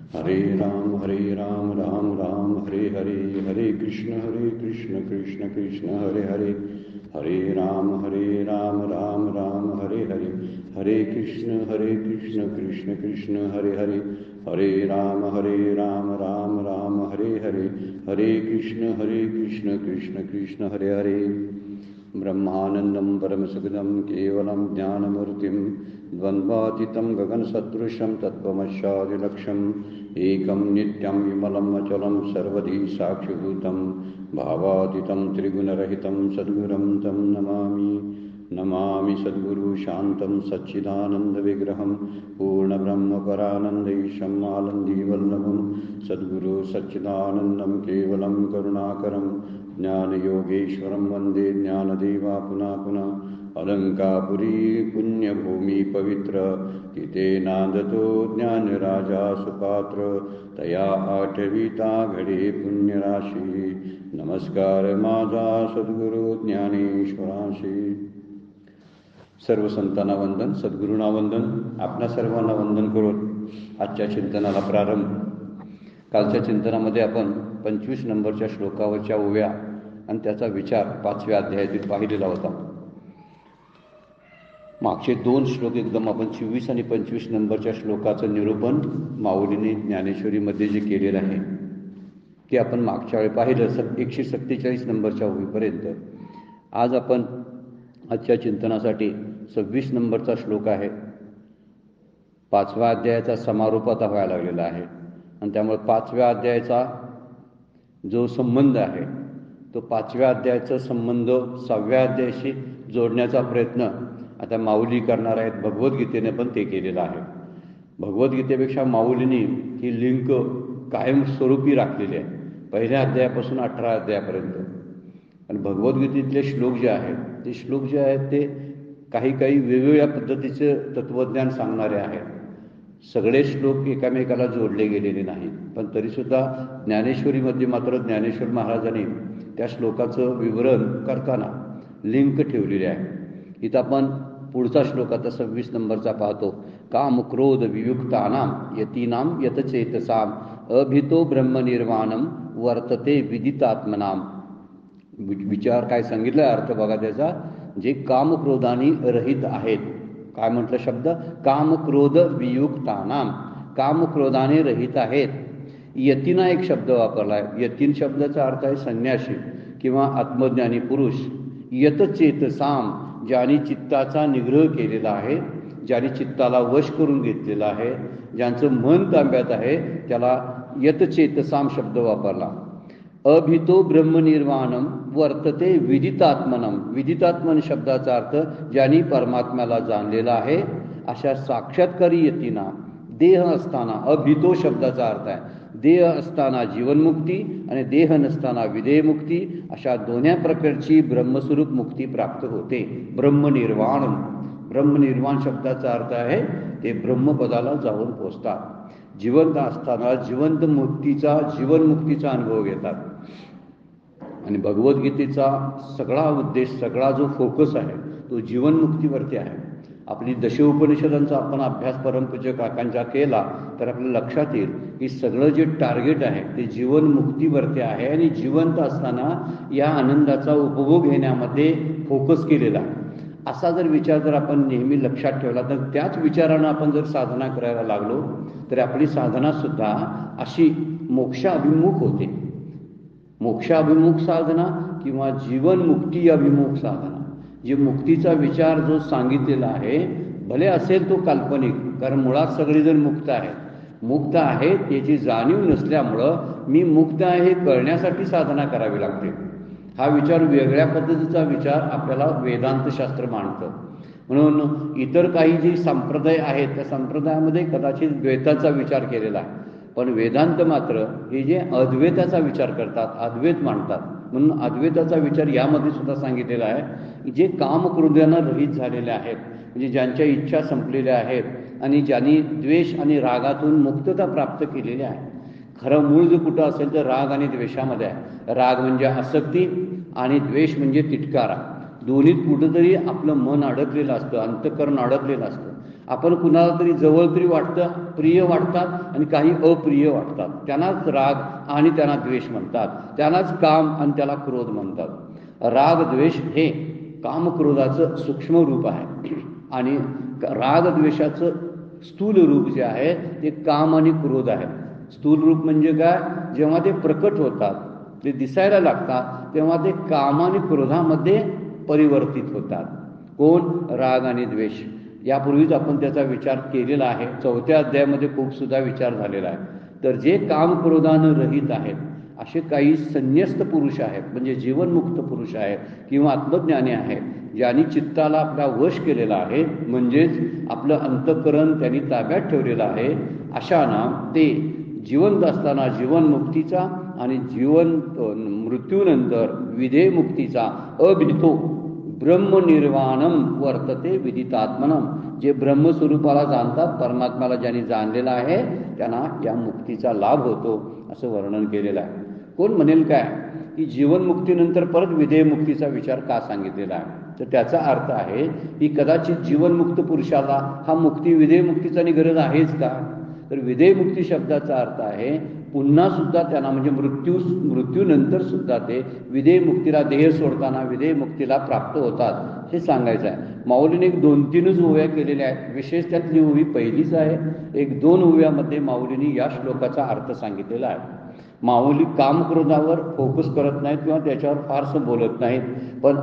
हरे राम राम राम हरे हरे, हरे कृष्ण कृष्ण कृष्ण हरे हरे, हरे राम राम राम हरे हरे, हरे कृष्ण कृष्ण कृष्ण हरे हरे, हरे राम राम राम हरे हरे, हरे कृष्ण कृष्ण कृष्ण हरे हरे। ब्रह्मानंदं परमसुखदं केवलं ज्ञानमूर्तिं द्वन्द्वातीतं गगनसदृशं तत्त्वमस्यादिलक्ष्यम् एकं नित्यं विमलं अचलं सर्वधी साक्षिभूतं भावातीतं त्रिगुणरहितं सद्गुरुं तं नमामि सद्गुरु शान्तं सच्चिदानन्दविग्रहं पूर्णब्रह्मपरानन्दैशम् आनन्दीवल्लभं सद्गुरु सच्चिदानन्दं केवलं करुणाकरं ज्ञानयोगेश्वरं वन्दे ज्ञानदेवा पुनः पुनः। अलंकापुरी पुण्यभूमि पवित्र तिथे नांदतो ज्ञानराजा सुपात्र, तया आठविता घडे पुण्यराशी, नमस्कार माझा सद्गुरु ज्ञानेश्वराशी। सर्व संतांना वंदन, सद्गुरूंना वंदन, आपणा सर्वांना वंदन करून आजच्या चिंतनाला प्रारंभ। कालच्या चिंतनामध्ये आपण 25 नंबरच्या श्लोकावरच्या ओव्या आणि त्याचा विचार 5व्या अध्यायातील पाहिलेला होता। मागचे 2 श्लोक एकदम आपण 24 आणि 25 नंबरच्या श्लोकाचं निरूपण माऊलीने ज्ञानेश्वरीमध्ये जे केलेलं आहे ते आपण मागच्या वेळी पाहिलं 147 नंबरच्या ओवीपर्यंत। आज आपण आजच्या चिंतनासाठी 26 नंबरचा श्लोक आहे। 5व्या अध्यायाचा समारोप आता व्हायला लागलेला आहे आणि त्यामुळे 5व्या अध्यायाचा जो संबंध आहे तो 5व्या अध्यायाचा संबंध 6व्या अध्यायाशी जोडण्याचा प्रयत्न आता माऊली करणार आहेत। भगवद्गीतेने पण ते केलेलं आहे। भगवद्गीतेपेक्षा माऊलींनी ही लिंक कायमस्वरूपी राखलेली आहे, पहिल्या अध्यायापासून 18 अध्यायापर्यंत। आणि भगवद्गीतेतले श्लोक जे आहेत ते श्लोक जे आहेत ते काही वेगवेगळ्या पद्धतीचे तत्त्वज्ञान सांगणारे आहेत। सगळे श्लोक एकामेकाला जोडले गेलेले नाहीत, पण तरीसुद्धा ज्ञानेश्वरीमध्ये मात्र ज्ञानेश्वर महाराजांनी त्या श्लोकाचं विवरण करताना लिंक ठेवलेली आहे। इथं आपण पुढचा श्लोक आता 26 नंबरचा पाहतो। काम क्रोध वियुक्तानां यतीनां यतचेतसां अभितो ब्रह्मनिर्वाणं वर्तते विदितात्मनां। विचार काय सांगितलं, अर्थ बघा त्याचा। जे काम क्रोधानी रहित आहेत, काय म्हटलं शब्द, काम क्रोध वियुक्तानां, काम क्रोधाने रहित आहेत। यतीना एक शब्द वापरला आहे। यतीन शब्दाचा अर्थ आहे संन्यासी किंवा आत्मज्ञानी पुरुष। यतचेतसाम, ज्यांनी चित्ताचा निग्रह केलेला आहे, ज्यांनी चित्ताला वश करून घेतलेला आहे, ज्यांचं मन ताब्यात आहे, त्याला यतचेतसाम शब्द वापरला। अभितो ब्रह्मनिर्वाणम वर्तते विदितात्मनम, विदितात्मन शब्दाचा अर्थ ज्यांनी परमात्म्याला जाणलेला आहे अशा साक्षात्कारी यतीना। देह असताना, अभितो शब्दाचा अर्थ आहे देह असताना जीवनमुक्ती आणि देह नसताना विदेहमुक्ती, अशा दोन्ही प्रकारची ब्रह्मस्वरूप मुक्ती प्राप्त होते। ब्रह्मनिर्वाण, ब्रह्मनिर्वाण शब्दाचा अर्थ आहे ते ब्रह्मपदाला जाऊन पोचतात। जिवंत असताना जीवनमुक्तीचा अनुभव घेतात। आणि भगवद्गीतेचा सगळा उद्देश, सगळा जो फोकस आहे तो जीवनमुक्तीवरती आहे। आपली दशोपनिषदांचा आपण अभ्यास परमपूज्य काकांचा केला तर आपल्याला लक्षात येईल की सगळं जे टार्गेट आहे ते जीवनमुक्तीवरती आहे आणि जिवंत असताना या आनंदाचा उपभोग घेण्यामध्ये फोकस केलेला आहे। असा जर विचार जर आपण नेहमी लक्षात ठेवला तर त्याच विचारानं आपण जर साधना करायला लागलो तर आपली साधनासुद्धा अशी मोक्षाभिमुख होते। मोक्षाभिमुख साधना किंवा जीवनमुक्ती अभिमुख साधना, जे मुक्तीचा विचार जो सांगितलेला आहे भले असेल तो काल्पनिक, कारण मुळात सगळेजण मुक्त आहेत। मुक्त आहे त्याची जाणीव नसल्यामुळं मी मुक्त आहे हे कळण्यासाठी साधना करावी लागते। हा विचार वेगळ्या पद्धतीचा विचार आपल्याला वेदांतशास्त्र मांडतं। म्हणून इतर काही जे संप्रदाय आहेत त्या संप्रदायामध्ये कदाचित द्वैताचा विचार केलेला आहे, पण वेदांत मात्र हे जे अद्वैताचा विचार करतात, अद्वैत मांडतात। म्हणून अद्वैताचा विचार यामध्ये सुद्धा सांगितलेला आहे, जे कामक्रोधानं रहित झालेले आहेत, म्हणजे ज्यांच्या इच्छा संपलेल्या आहेत आणि ज्यांनी द्वेष आणि रागातून मुक्तता प्राप्त केलेली आहे। खरं मूळ जे कुठं असेल तर राग आणि द्वेषामध्ये आहे। राग म्हणजे आसक्ती आणि द्वेष म्हणजे तिटकारा। दोन्हीत कुठंतरी आपलं मन अडकलेलं असतं, अंतःकरण अडकलेलं असतं। आपण कुणाला तरी जवळ तरी वाटतं, प्रिय वाटतात आणि काही अप्रिय वाटतात. त्यांनाच राग आणि त्यांना द्वेष म्हणतात. त्यांनाच काम आणि त्याला क्रोध म्हणतात. राग द्वेष हे कामक्रोधाचं सूक्ष्म रूप आहे आणि राग द्वेषाचं स्थूल रूप जे आहे ते काम आणि क्रोध आहे. स्थूल रूप म्हणजे काय? जेव्हा ते प्रकट होतात, ते दिसायला लागतात, तेव्हा ते काम आणि क्रोधामध्ये परिवर्तित होतात. कोण? राग आणि द्वेष. यापूर्वीच आपण त्याचा विचार केलेला आहे. 4थ्या अध्यायामध्ये खूप सुद्धा विचार झालेला आहे. तर जे काम क्रोधानं रहित आहेत असे काही संन्यस्त पुरुष आहेत, म्हणजे जीवनमुक्त पुरुष आहेत किंवा आत्मज्ञानी आहेत, ज्यांनी चित्ताला आपला वश केलेला आहे, म्हणजेच आपलं अंतःकरण त्यांनी ताब्यात ठेवलेलं आहे. अशांना ते जिवंत असताना जीवनमुक्तीचा आणि मृत्यूनंतर विधेयमुक्तीचा अभितो ब्रह्मनिर्वाणम वर्तते विदितात्मनम. जे ब्रह्मस्वरूपाला जाणतात, परमात्म्याला ज्यांनी जाणलेला आहे त्यांना या मुक्तीचा लाभ होतो असं वर्णन केलेलं आहे. कोण म्हणेल काय की जीवनमुक्तीनंतर परत विधेयमुक्तीचा विचार का सांगितलेला आहे? तर त्याचा अर्थ आहे की कदाचित जीवनमुक्त पुरुषाला हा मुक्ती विधेयमुक्तीचा गरज आहेच का? तर विधेयमुक्ती शब्दाचा अर्थ आहे पुन्हा सुद्धा त्यांना, म्हणजे मृत्यूनंतर सुद्धा ते विधेयमुक्तीला, देह सोडताना विधेयमुक्तीला प्राप्त होतात हे सांगायचं आहे. माऊलीने 2-3 ओव्या केलेल्या आहेत. विशेष त्यातली ओवी पहिलीच आहे. 1-2 ओव्यामध्ये माऊलीने या श्लोकाचा अर्थ सांगितलेला आहे. माऊली कामक्रोधावर फोकस करत नाहीत किंवा त्याच्यावर फारसं बोलत नाहीत, पण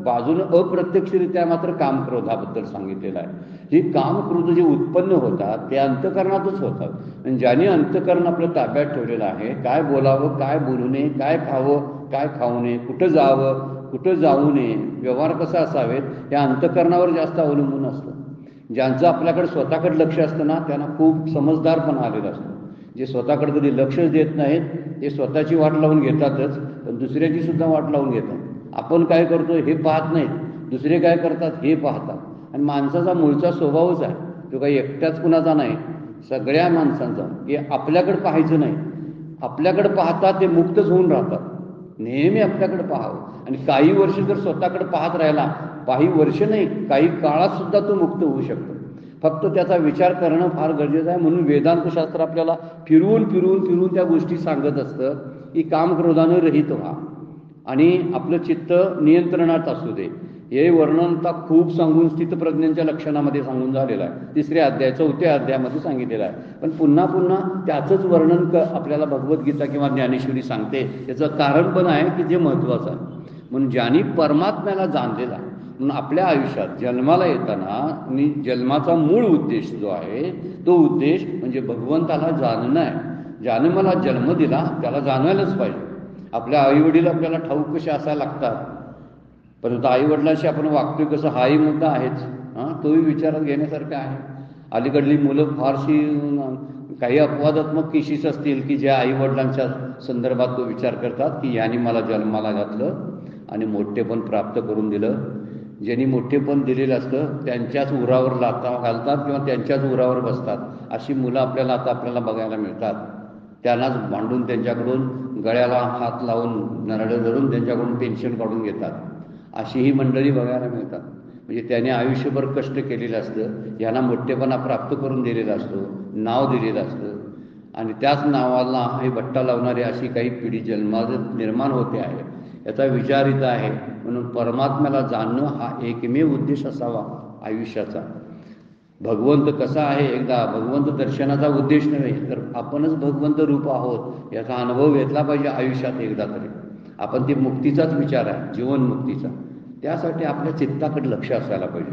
बाजूनं अप्रत्यक्षरित्या मात्र कामक्रोधाबद्दल सांगितलेलं आहे. हे कामक्रोध जे उत्पन्न होतात ते अंतःकरणातच होतात. आणि ज्याने अंतःकरण आपलं ताब्यात ठेवलेलं आहे, काय बोलावं, काय बोलू नये, काय खावं, काय खाऊ नये, कुठं जावं, कुठं जाऊ नये, व्यवहार कसा असावेत, या अंतःकरणावर जास्त अवलंबून असतं. ज्यांचं आपल्याकडे स्वतःकडे लक्ष असतं ना त्यांना खूप समजदारपणा आलेला असतो. जे स्वतःकडे कधी लक्षच देत नाहीत ते स्वतःची वाट लावून घेतातच, पण दुसऱ्याची सुद्धा वाट लावून घेतात. आपण काय करतो हे पाहत नाहीत, दुसरे काय करतात हे पाहतात. आणि माणसाचा मूळचा स्वभावच आहे, तो काही एकट्याच कुणाचा नाही, सगळ्या माणसांचा, की आपल्याकडे पाहायचं नाही. आपल्याकडे पाहतात ते मुक्तच होऊन राहतात. नेहमी आपल्याकडे पाहावं. आणि काही वर्ष जर स्वतःकडे पाहत राहिला, काही वर्ष नाही काही काळात सुद्धा तो मुक्त होऊ शकतो. फक्त त्याचा विचार करणं फार गरजेचं आहे. म्हणून वेदांतशास्त्र आपल्याला फिरवून त्या गोष्टी सांगत असतं की कामक्रोधानं रहित व्हा आणि आपलं चित्त नियंत्रणात असू दे. हे वर्णन आता खूप सांगून स्थितप्रज्ञांच्या लक्षणामध्ये सांगून झालेलं आहे. 3ऱ्या अध्याय 4थ्या अध्यायामध्ये सांगितलेलं आहे. पण पुन्हा त्याचंच वर्णन आपल्याला भगवद्गीता किंवा ज्ञानेश्वरी सांगते. त्याचं कारण पण आहे की जे महत्त्वाचं आहे. म्हणून ज्यांनी परमात्म्याला जाणलेला आहे, म्हणून आपल्या आयुष्यात जन्माला येताना आणि जन्माचा मूळ उद्देश जो आहे तो उद्देश म्हणजे भगवंताला जाणणं आहे. ज्याने मला जन्म दिला त्याला जाणवायलाच पाहिजे. आपल्या आईवडील आपल्याला ठाऊक कसे असायला लागतात, परंतु आईवडिलांशी आपण वागतोय कसं हाही मुद्दा आहेच. तोही विचारात घेण्यासारखा आहे. अलीकडली मुलं फारशी काही अपवादात्मक केसेस असतील की ज्या आईवडिलांच्या संदर्भात तो विचार करतात की यांनी मला जन्माला घातलं आणि मोठेपण प्राप्त करून दिलं. ज्यांनी मोठेपण दिलेलं असतं त्यांच्याच उरावर लाथा घालतात किंवा त्यांच्याच उरावर बसतात. अशी मुलं आपल्याला बघायला मिळतात. त्यांनाच भांडून त्यांच्याकडून गळ्याला हात लावून नरडं धरून त्यांच्याकडून पेन्शन काढून घेतात. अशी ही मंडळी बघायला मिळतात. म्हणजे त्याने आयुष्यभर कष्ट केलेलं असतं, यांना मोठेपणा प्राप्त करून दिलेला असतो, नाव दिलेलं असतं आणि त्याच नावाला हे बट्टा लावणारी अशी काही पिढी जन्मात निर्माण होते आहे. याचा विचार इथं आहे. म्हणून परमात्म्याला जाणणं हा एकमेव उद्देश असावा आयुष्याचा. भगवंत कसा आहे, एकदा भगवंत दर्शनाचा उद्देश नव्हे तर आपणच भगवंत रूप आहोत याचा अनुभव घेतला पाहिजे आयुष्यात एकदा तरी. आपण ते मुक्तीचाच विचार आहे, जीवनमुक्तीचा. त्यासाठी आपल्या चित्ताकडे लक्ष असायला पाहिजे.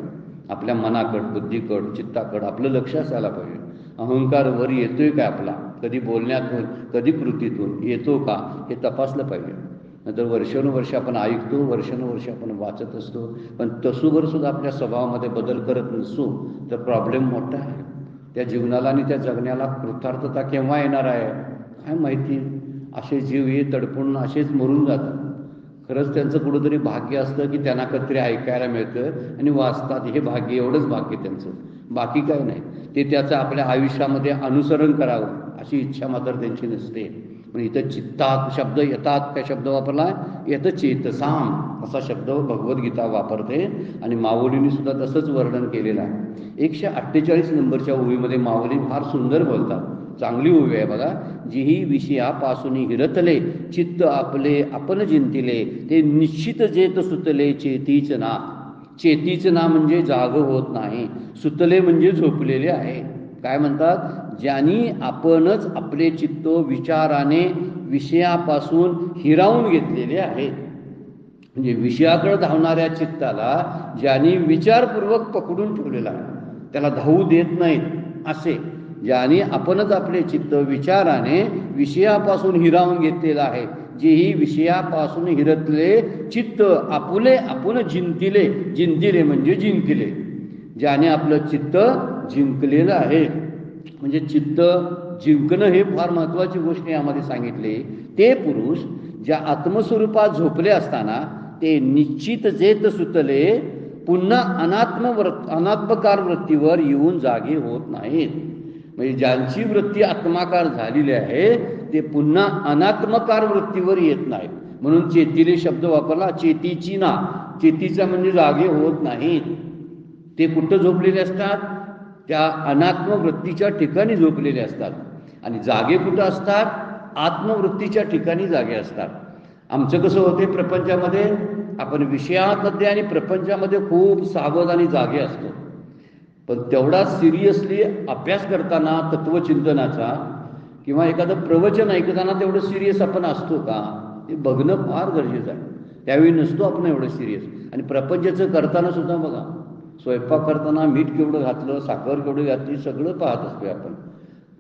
आपल्या मनाकडं, बुद्धीकडं, चित्ताकडं आपलं लक्ष असायला पाहिजे. अहंकार वर येतोय का आपला, कधी बोलण्यातून कधी कृतीतून येतो का हे तपासलं पाहिजे. नंतर वर्षानुवर्ष आपण ऐकतो, वर्षानुवर्ष आपण वाचत असतो, पण तसूवर सुद्धा आपल्या स्वभावामध्ये बदल करत नसू तर प्रॉब्लेम मोठा आहे. त्या जीवनाला आणि त्या जगण्याला कृतार्थता केव्हा येणार आहे काय माहिती. असे जीव हे तडपून असेच मरून जातात. खरंच त्यांचं कुठंतरी भाग्य असतं की त्यांना कधीतरी ऐकायला मिळतं आणि वाचतात. हे भाग्य, एवढंच भाग्य त्यांचं, बाकी काय नाही. ते त्याचं आपल्या आयुष्यामध्ये अनुसरण करावं अशी इच्छा मात्र त्यांची नसते. पण इथं चित्तात शब्द येतात काय शब्द वापरला येतं चेतसाम असा शब्द भगवद्गीता वापरते आणि माऊलींनी सुद्धा तसंच वर्णन केलेलं आहे. 148 नंबरच्या ओळीमध्ये माऊली फार सुंदर बोलतात. चांगली ओवी आहे बघा. जीही विषयापासून हिरतले चित्त आपले आपण जिंतिले ते निश्चित जेत सुतले चेतीच ना. चेतीचं ना म्हणजे जाग होत नाही, सुतले म्हणजे झोपलेले आहे. काय म्हणतात, ज्यांनी आपणच आपले चित्त विचाराने विषयापासून हिरावून घेतलेले आहे. म्हणजे विषयाकडे धावणाऱ्या चित्ताला ज्यांनी विचारपूर्वक पकडून ठेवलेला आहे त्याला धावू देत नाहीत असे ज्यांनी आपणच आपले चित्त विचाराने विषयापासून हिरावून घेतलेलं आहे. जेही विषयापासून हिरतले चित्त आपुले आपण जिंतिले. जिंतिले म्हणजे जिंकले. ज्याने आपलं चित्त जिंकलेलं आहे. म्हणजे चित्त जिंकणं हे फार महत्वाची गोष्ट यामध्ये सांगितली. ते पुरुष ज्या आत्मस्वरूपात झोपले असताना ते निश्चित जेत सुतले पुन्हा अनात्मकार वृत्तीवर येऊन जागे होत नाहीत. म्हणजे ज्यांची वृत्ती आत्माकार झालेली आहे ते पुन्हा अनात्मकार वृत्तीवर येत नाहीत. म्हणून चेतीले शब्द वापरला. चेतीची ना, चेतीचा म्हणजे जागे होत नाहीत. ते कुठं झोपलेले असतात, त्या अनात्म वृत्तीच्या ठिकाणी झोपलेले असतात. आणि जागे कुठं असतात, आत्मवृत्तीच्या ठिकाणी जागे असतात. आमचं कसं होते, प्रपंचामध्ये आपण विषयामध्ये आणि प्रपंचामध्ये खूप सावध आणि जागे असतो. पण तेवढा सिरियसली अभ्यास करताना तत्वचिंतनाचा किंवा एखादं प्रवचन ऐकताना तेवढं सिरियस आपण असतो का, हे बघणं फार गरजेचं आहे. त्यावेळी नसतो आपण एवढं सिरियस. आणि प्रपंचाचं करताना सुद्धा बघा, स्वयंपाक करताना मीठ केवढं घातलं, साखर केवढी घातली, सगळं पाहत असतो आपण.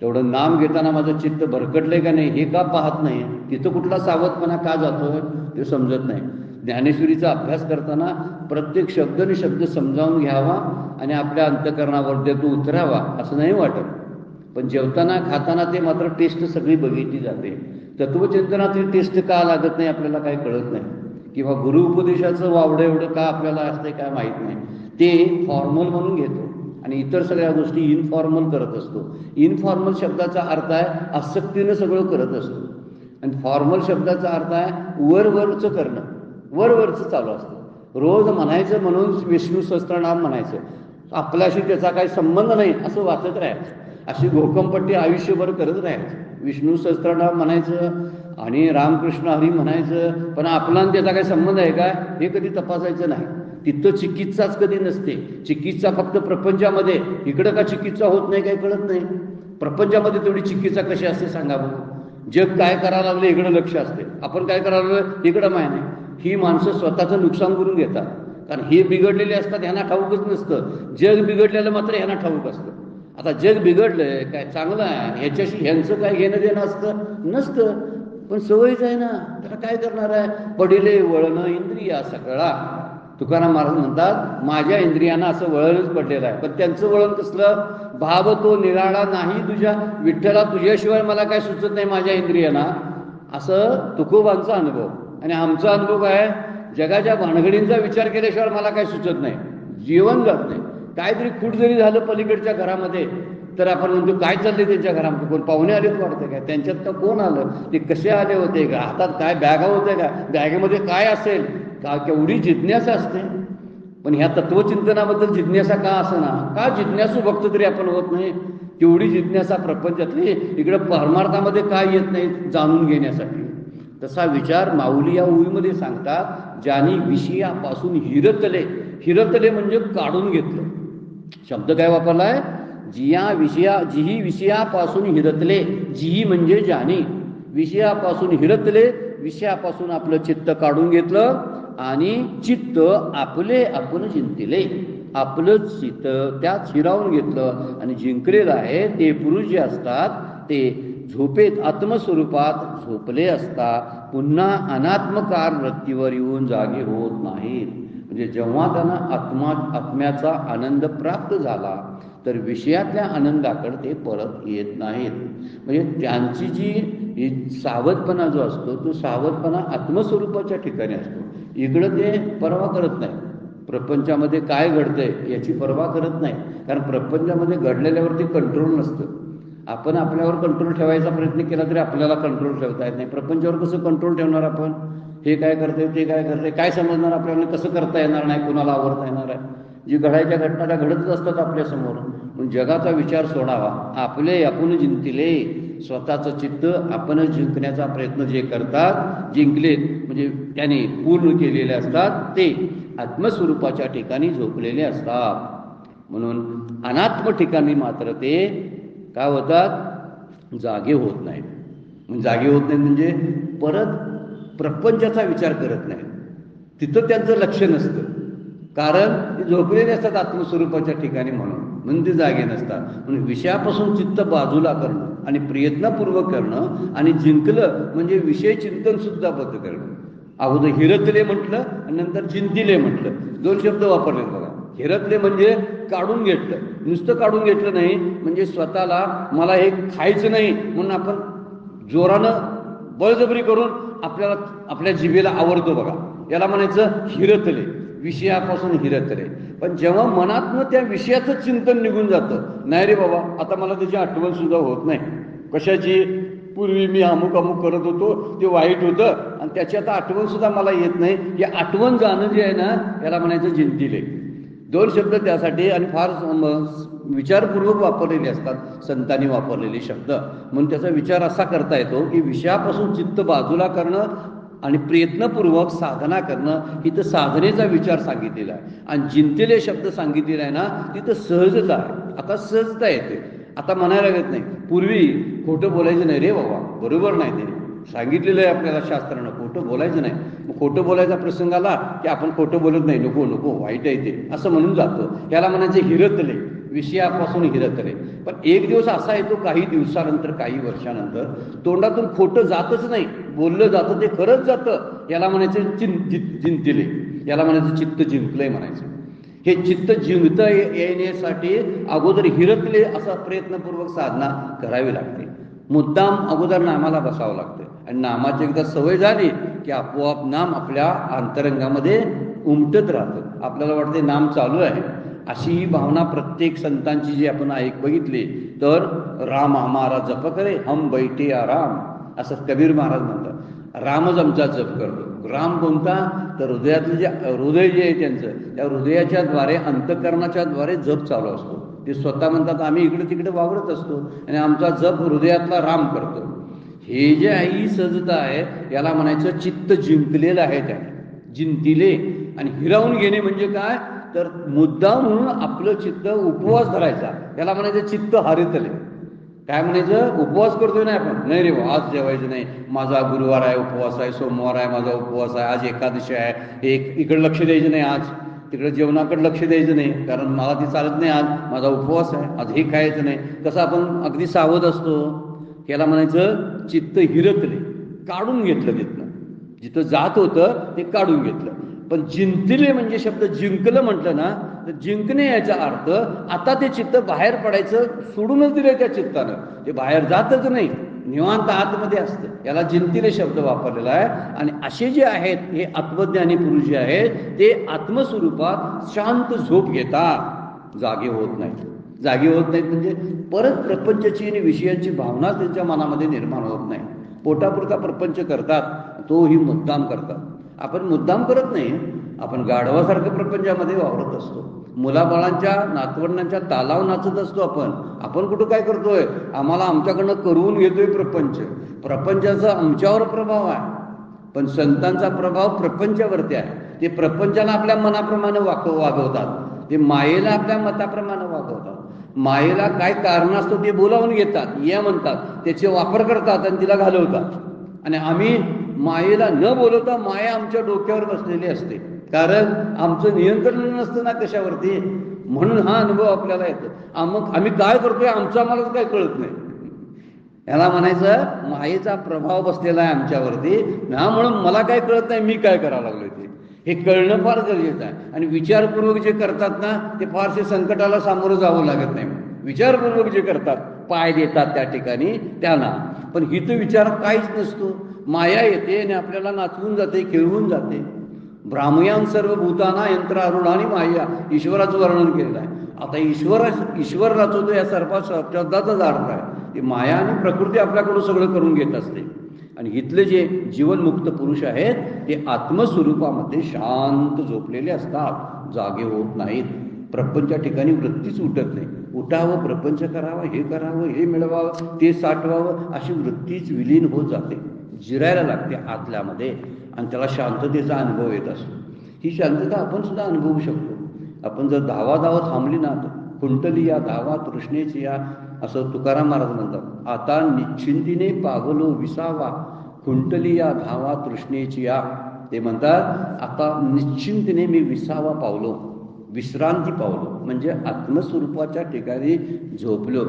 तेवढं नाम घेताना माझं चित्त भरकटलंय का नाही हे का पाहत नाही. तिथं कुठला सावधपणा का जातोय ते समजत नाही. ज्ञानेश्वरीचा अभ्यास करताना प्रत्येक शब्द आणि शब्द समजावून घ्यावा आणि आपल्या अंतःकरणावर तो उतरावा असं नाही वाटत. पण जेवताना खाताना ते मात्र टेस्ट सगळी बघितली जाते. तत्वचिंतनातली टेस्ट का लागत नाही आपल्याला काही कळत नाही. किंवा गुरु उपदेशाचं वावडं एवढं का आपल्याला असते काय माहीत नाही. ते फॉर्मल म्हणून घेतो आणि इतर सगळ्या गोष्टी इनफॉर्मल करत असतो. इनफॉर्मल शब्दाचा अर्थ आहे आसक्तीनं सगळं करत असतो. आणि फॉर्मल शब्दाचा अर्थ आहे वरवरचं करणं, वरवरचं चालू असतं. रोज म्हणायचं म्हणून विष्णू सहस्त्रनाम म्हणायचं, आपल्याशी त्याचा काही संबंध नाही असं वाचत राहायचं. अशी घोकंपट्टी आयुष्यभर करत राहायचं. विष्णू सहस्त्रनाम म्हणायचं आणि रामकृष्ण हरी म्हणायचं, पण आपला त्याचा काही संबंध आहे का हे कधी तपासायचं नाही. तिथं चिकित्साच कधी नसते. चिकित्सा फक्त प्रपंचामध्ये. इकडं का चिकित्सा होत नाही काही कळत नाही. प्रपंचामध्ये तेवढी चिकित्सा कशी असते सांगा बघू. जग काय करायला लागलं इकडं लक्ष असते, आपण काय करायला लागलं इकडं माय नाही. ही माणसं स्वतःचं नुकसान करून घेतात. कारण हे बिघडलेले असतात, ह्यांना ठाऊकच नसतं. जग बिघडलेलं मात्र ह्यांना ठाऊक असतं. आता जग बिघडलंय काय चांगलं आहे ह्याच्याशी ह्यांचं काय घेणं देणं असतं नसतं. पण सवयच आहे ना, त्याला काय करणार आहे. पडिले वळण इंद्रिया सगळा. तुकाराम महाराज म्हणतात माझ्या इंद्रियांना असं वळणच पडलेलं आहे. पण त्यांचं वळण कसलं, भाव तो निराळा नाही तुझ्या विठ्ठला, तुझ्याशिवाय मला काय सुचत नाही माझ्या इंद्रियांना, असं तुकोबांचा अनुभव. आणि आमचा अनुभव काय, जगाच्या भानगडींचा विचार केल्याशिवाय मला काय सुचत नाही, जीवन जात नाही. काहीतरी खूट जरी झालं पलीकडच्या घरामध्ये तर आपण म्हणतो काय चाललंय त्यांच्या घरामध्ये, कोण पाहुणे आलेत वाटतं काय, त्यांच्यात का कोण आलं, ते कसे आले होते का, हातात काय बॅगा होत्या का, बॅगेमध्ये काय असेल का, केवढी जिज्ञासा असते. पण ह्या तत्वचिंतनाबद्दल जिज्ञासा का असना, का जिज्ञासू भक्त तरी आपण होत नाही. तेवढी जिज्ञासा प्रपंचातली इकडे परमार्थामध्ये काय येत नाही जाणून घेण्यासाठी. तसा विचार माऊली या ओळीमध्ये सांगतात, ज्यांनी विषयापासून हिरतले. हिरतले म्हणजे काढून घेतलं. शब्द काय वापरलाय, जीही विषयापासून हिरतले. जीही म्हणजे ज्याने विषयापासून हिरतले, विषयापासून आपलं चित्त काढून घेतलं आणि चित्त आपले आपण जिंकले. आपलं चित्त त्यात हिरावून घेतलं आणि जिंकलेलं आहे. ते पुरुष जे असतात ते झोपेत आत्मस्वरूपात झोपले असता पुन्हा अनात्मकार वृत्तीवर येऊन जागे होत नाहीत. म्हणजे जेव्हा त्यांना आत्म्याचा आनंद प्राप्त झाला तर विषयातल्या आनंदाकडे ते परत येत नाहीत. म्हणजे त्यांची जी सावधपणा जो असतो तो सावधपणा आत्मस्वरूपाच्या ठिकाणी असतो. इकडं ते पर्वा करत नाही, प्रपंचामध्ये काय घडतंय याची पर्वा करत नाही. कारण प्रपंचामध्ये घडलेल्यावरती कंट्रोल नसतं. आपण आपल्यावर कंट्रोल ठेवायचा प्रयत्न केला तरी आपल्याला कंट्रोल ठेवता येत नाही. प्रपंचावर कसं कंट्रोल ठेवणार आपण? हे काय करते, ते काय करते, काय समजणार आपल्याला? कसं करता येणार नाही, कोणाला आवडता येणार आहे? जी घडायच्या घटना त्या घडतच असतात आपल्यासमोर. पण जगाचा विचार सोडावा. आपले आपण जिंकले, स्वतःचं चित्त आपणच जिंकण्याचा प्रयत्न जे करतात, जिंकलेत म्हणजे त्याने पूर्ण केलेले असतात, ते आत्मस्वरूपाच्या ठिकाणी झोपलेले असतात. म्हणून अनात्म ठिकाणी मात्र ते काय होतात? जागे होत नाहीत. जागे होत नाहीत म्हणजे परत प्रपंचाचा विचार करत नाहीत. तिथं त्यांचं लक्ष नसतं, कारण ते झोपलेले असतात आत्मस्वरूपाच्या ठिकाणी. म्हणून ते जागे नसतात. म्हणून विषयापासून चित्त बाजूला करणं आणि प्रयत्नपूर्वक करणं आणि जिंकलं म्हणजे विषय चिंतन सुद्धा बंद करणं. अगोदर हिरतले म्हटलं आणि नंतर जिंतिले म्हटलं. दोन शब्द वापरले बघा. हिरतले म्हणजे काढून घेतलं. नुसतं काढून घेतलं नाही म्हणजे स्वतःला मला हे खायचं नाही म्हणून आपण जोरानं बळजबरी करून आपल्या जिभेला आवडतो बघा, याला म्हणायचं हिरतले, विषयापासून हिरतले. पण जेव्हा मनातनं त्या विषयाचं चिंतन निघून जातं, नाही रे बाबा आता मला त्याची आठवण सुद्धा होत नाही, कशाची? पूर्वी मी अमुक अमुक करत होतो, ते वाईट होतं आणि त्याची आता आठवण सुद्धा मला येत नाही. हे आठवण जाणं जे आहे ना, याला म्हणायचं जिंतिले. दोन शब्द त्यासाठी आणि फार विचारपूर्वक वापरलेले असतात, संतांनी वापरलेले शब्द. म्हणून त्याचा विचार असा करता येतो की विषयापासून चित्त बाजूला करणं आणि प्रयत्नपूर्वक साधना करणं, इथं साधनेचा विचार सांगितलेला आहे. आणि जिंकलेले शब्द सांगितलेला आहे ना, तिथं सहजता आहे. आता सहजता येते. आता म्हणायला लागत नाही. पूर्वी खोटं बोलायचं नाही रे बाबा, बरोबर नाही, ते सांगितलेलं आहे आपल्याला शास्त्रानं, खोटं बोलायचं नाही. मग खोटं बोलायचा प्रसंग आला की आपण खोटं बोलत नाही, नको नको वाईट आहे ते असं म्हणून जातो. याला म्हणायचे हिरतले, विषयापासून हिरतले. पण एक दिवस असा येतो, काही दिवसानंतर, काही वर्षानंतर तोंडातून खोटं जातच नाही, बोललं जातं ते खरंच जातं. याला म्हणायचं जिंकले, याला म्हणायचं चित्त जिंकलंय म्हणायचं. हे चित्त जिंकता येण्यासाठी अगोदर हिरतले असा प्रयत्नपूर्वक साधना करावी लागते. मुद्दाम अगोदर नामाला बसावं लागतं आणि नामाची एकदा सवय झाली की आपोआप नाम आपल्या अंतरंगामध्ये उमटत राहतं. आपल्याला वाटते नाम चालू आहे, अशी ही भावना प्रत्येक संतांची जी आपण बघितली तर राम हमारा जप करे हम बैठे आराम, असं कबीर महाराज म्हणतात. रामच आमचा जप करतो. राम कोणता? तर हृदयातलं जे हृदय जे आहे त्यांचं, त्या हृदयाच्या द्वारे, अंतःकरणाच्या द्वारे जप चालू असतो. ते स्वतः म्हणतात आम्ही इकडे तिकडे वावरत असतो आणि आमचा जप हृदयातला राम करतो. हे जे ही सहजता आहे याला म्हणायचं चित्त जिंकलेलं आहे. त्याने जिंतिले. आणि हिरावून घेणे म्हणजे काय? तर मुद्दा म्हणून आपलं चित्त उपवास धरायचा, याला म्हणायचं चित्त हरितले. काय म्हणायचं? उपवास करतोय ना आपण, नाही रे आज जेवायचं नाही, माझा गुरुवार आहे उपवास आहे, सोमवार आहे माझा उपवास आहे, आज एकादशी आहे, इकडे लक्ष द्यायचं नाही, आज तिकडे जेवणाकडे लक्ष द्यायचं नाही कारण मला ती चालत नाही, आज माझा उपवास आहे, आज हे खायचं नाही. कसं आपण अगदी सावध असतो. याला म्हणायचं चित्त हिरतले, काढून घेतलं तिथनं. जिथं जात होतं ते काढून घेतलं. पण जिंकले म्हणजे शब्द जिंकलं म्हटलं ना, तर जिंकणे याचा अर्थ आता ते चित्त बाहेर पडायचं सोडूनच दिलंय त्या चित्तानं, ते बाहेर जातच नाही, निवांत आतमध्ये असतं. याला जिंकले शब्द वापरलेला आहे. आणि असे जे आहेत हे आत्मज्ञानी पुरुष जे आहेत ते आत्मस्वरूपात शांत झोप घेतात, जागे होत नाहीत. जागे होत नाहीत म्हणजे परत प्रपंचाची आणि विषयांची भावना त्यांच्या मनामध्ये निर्माण होत नाही. पोटापुरता प्रपंच करतात, तोही मुद्दाम करतात. आपण मुद्दाम करत नाही, आपण गाढवासारखं प्रपंचामध्ये वावरत असतो. मुलाबाळांच्या, नातवंडांच्या तालावर नाचत असतो आपण. आपण कुठं काय करतोय? आम्हाला आमच्याकडनं करून घेतोय प्रपंच. प्रपंचाचा आमच्यावर प्रभाव आहे, पण संतांचा प्रभाव प्रपंचावरती आहे. ते प्रपंचाला आपल्या मनाप्रमाणे वागवतात, ते मायेला आपल्या मताप्रमाणे वागवतात. मायेला काय कारण असतं ते बोलावून घेतात, या म्हणतात, त्याचे वापर करतात आणि तिला घालवतात. आणि आम्ही मायेला न बोलवता माया आमच्या डोक्यावर बसलेली असते, कारण आमचं नियंत्रण नसतं ना कशावरती. म्हणून हा अनुभव आपल्याला येतो. आम्ही काय करतोय आमचं आम्हालाच काय कळत नाही. याला म्हणायचं मायेचा प्रभाव बसलेला आहे आमच्यावरती ना, म्हणून मला काय कळत नाही, मी काय करायला लागलोय ते हे कळणं फार गरजेचं आहे. आणि विचारपूर्वक जे करतात ना ते फारसे संकटाला सामोरं जावं लागत नाही. विचारपूर्वक जे करतात, पाय देतात त्या ठिकाणी त्यांना. पण हित विचार काहीच नसतो, माया येते आणि आपल्याला नाचवून जाते, खेळवून जाते. भ्रामयान सर्व भूताना यंत्र आरूढानी माया, ईश्वराचं वर्णन केलेलं आहे. आता ईश्वर रचवतो या सर्व शब्दाचाच अर्थ आहे. ती माया आणि प्रकृती आपल्याकडून सगळं करून घेत असते. आणि इथले जे जीवनमुक्त पुरुष आहेत ते आत्मस्वरूपामध्ये शांत झोपलेले असतात, जागे होत नाहीत. प्रपंचा ठिकाणी वृत्तीच उठत नाही. उठावं, प्रपंच करावं, हे करावं, हे मिळवावं, ते साठवावं, अशी वृत्तीच विलीन होत जाते, जिरायला लागते आतल्यामध्ये आणि त्याला शांततेचा अनुभव येत असतो. ही शांतता आपण सुद्धा अनुभवू शकतो. आपण जर धावा थांबली ना, तर कुंटली या धावा तृष्णेची या, असं तुकाराम महाराज म्हणतात. आता निश्चिंतीने पावलो विसावा, कुंटली या धावा तृष्णेची या. ते म्हणतात आता निश्चिंतीने मी विसावा पावलो, विश्रांती पावलो, म्हणजे आत्मस्वरूपाच्या ठिकाणी झोपलो.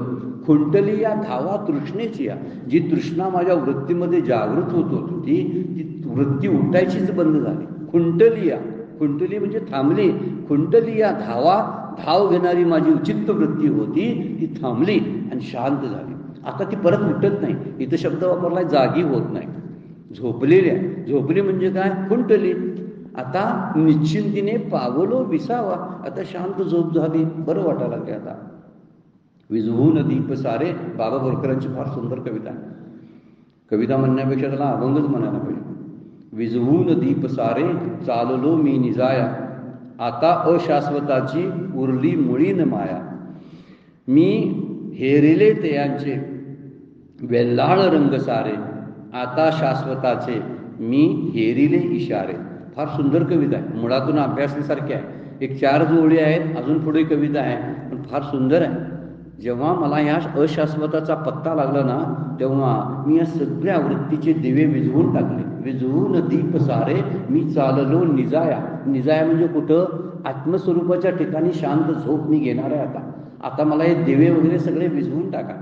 कुंटली या धावा तृष्णेची या, जी तृष्णा माझ्या वृत्तीमध्ये जागृत होत होती ती वृत्ती उठायचीच बंद झाली. कुंटली या, कुंटली म्हणजे थांबली. कुंटली या धावा, धाव घेणारी माझी उचित वृत्ती होती ती थांबली आणि शांत झाली. आता ती परत उठत नाही. इथं शब्द वापरलाय जागी होत नाही, झोपलेली आहे. झोपली म्हणजे काय? कुंटली. आता निश्चिंतीने पावलो विसावा, आता शांत झोप झाली, बरं वाटायला लागले. आता विझवून दीप सारे, बाबा बोरकरांची फार सुंदर कविता आहे. कविता म्हणण्यापेक्षा त्याला अभंगच म्हणायला पाहिजे. विझवून दीप सारे चाललो मी निजाया, आता अशाश्वताची उरली मुळी न माया. मी हेरिले तयांचे वेल्हाळ रंग सारे, आता शाश्वताचे मी हेरिले इशारे. फार सुंदर कविता आहे, मुळातून अभ्यासण्यासारखी आहे. एक 4 ओळी आहेत, अजून पुढे कविता आहे, पण फार सुंदर आहे. जेव्हा मला ह्या अशाश्वताचा पत्ता लागला ना, तेव्हा मी या सगळ्या वृत्तीचे दिवे विझवून टाकले. विझवून दीप सारे मी चाललो निजाया. निजाया म्हणजे कुठं? आत्मस्वरूपाच्या ठिकाणी शांत झोप मी घेणार आहे. आता मला हे दिवे वगैरे सगळे विझवून टाका.